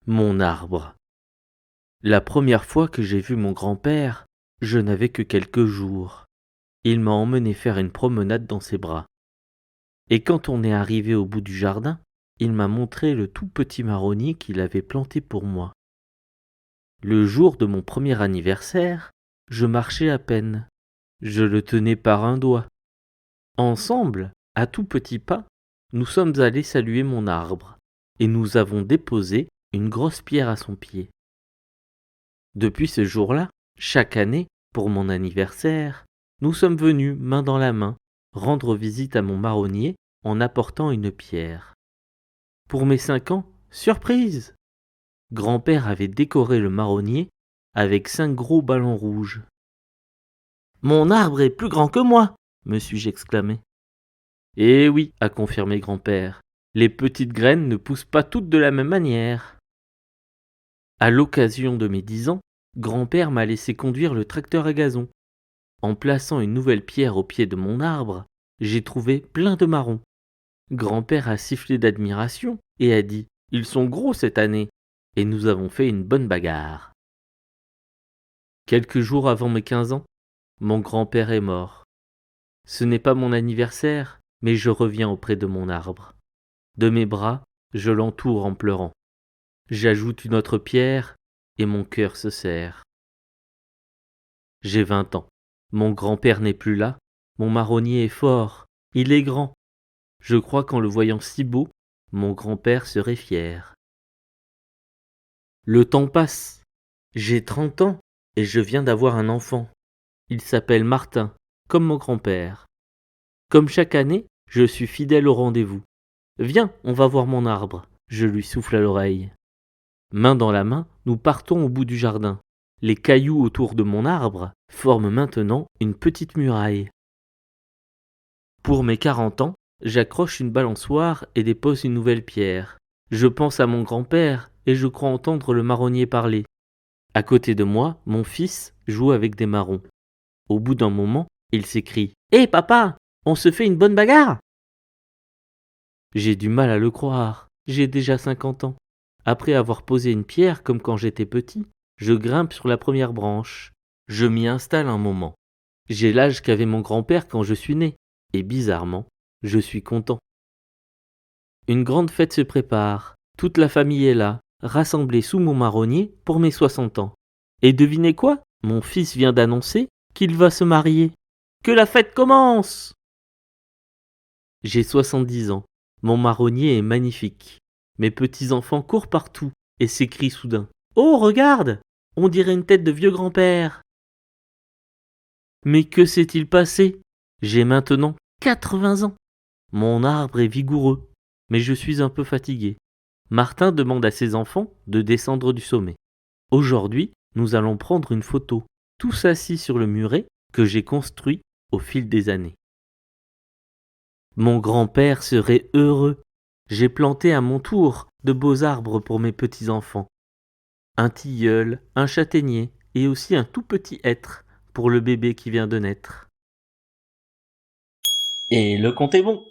Mon arbre. La première fois que j'ai vu mon grand-père, je n'avais que quelques jours. Il m'a emmené faire une promenade dans ses bras. Et quand on est arrivé au bout du jardin, il m'a montré le tout petit marronnier qu'il avait planté pour moi. Le jour de mon premier anniversaire, je marchais à peine. Je le tenais par un doigt. Ensemble, à tout petits pas, nous sommes allés saluer mon arbre et nous avons déposé une grosse pierre à son pied. Depuis ce jour-là, chaque année, pour mon anniversaire, nous sommes venus, main dans la main, rendre visite à mon marronnier en apportant une pierre. Pour mes 5 ans, surprise! Grand-père avait décoré le marronnier avec 5 gros ballons rouges. Mon arbre est plus grand que moi, me suis-je exclamé. Eh oui, a confirmé grand-père, les petites graines ne poussent pas toutes de la même manière. À l'occasion de mes 10 ans, grand-père m'a laissé conduire le tracteur à gazon. En plaçant une nouvelle pierre au pied de mon arbre, j'ai trouvé plein de marrons. Grand-père a sifflé d'admiration et a dit « Ils sont gros cette année !» et nous avons fait une bonne bagarre. Quelques jours avant mes 15 ans, mon grand-père est mort. Ce n'est pas mon anniversaire, mais je reviens auprès de mon arbre. De mes bras, je l'entoure en pleurant. J'ajoute une autre pierre et mon cœur se serre. J'ai 20 ans. Mon grand-père n'est plus là. Mon marronnier est fort. Il est grand. Je crois qu'en le voyant si beau, mon grand-père serait fier. Le temps passe. J'ai 30 ans et je viens d'avoir un enfant. Il s'appelle Martin, comme mon grand-père. Comme chaque année, je suis fidèle au rendez-vous. Viens, on va voir mon arbre. Je lui souffle à l'oreille. Main dans la main, nous partons au bout du jardin. Les cailloux autour de mon arbre forment maintenant une petite muraille. Pour mes 40 ans, j'accroche une balançoire et dépose une nouvelle pierre. Je pense à mon grand-père et je crois entendre le marronnier parler. À côté de moi, mon fils joue avec des marrons. Au bout d'un moment, il s'écrie « Hé papa, on se fait une bonne bagarre !» J'ai du mal à le croire, j'ai déjà 50 ans. Après avoir posé une pierre comme quand j'étais petit, je grimpe sur la première branche. Je m'y installe un moment. J'ai l'âge qu'avait mon grand-père quand je suis né. Et bizarrement, je suis content. Une grande fête se prépare. Toute la famille est là, rassemblée sous mon marronnier pour mes 60 ans. Et devinez quoi? Mon fils vient d'annoncer qu'il va se marier. Que la fête commence! J'ai 70 ans. Mon marronnier est magnifique. Mes petits-enfants courent partout et s'écrient soudain. Oh, regarde! On dirait une tête de vieux grand-père. Mais que s'est-il passé? J'ai maintenant 80 ans. Mon arbre est vigoureux, mais je suis un peu fatigué. Martin demande à ses enfants de descendre du sommet. Aujourd'hui, nous allons prendre une photo, tous assis sur le muret que j'ai construit au fil des années. Mon grand-père serait heureux. J'ai planté à mon tour de beaux arbres pour mes petits-enfants. Un tilleul, un châtaignier et aussi un tout petit hêtre pour le bébé qui vient de naître. Et le compte est bon.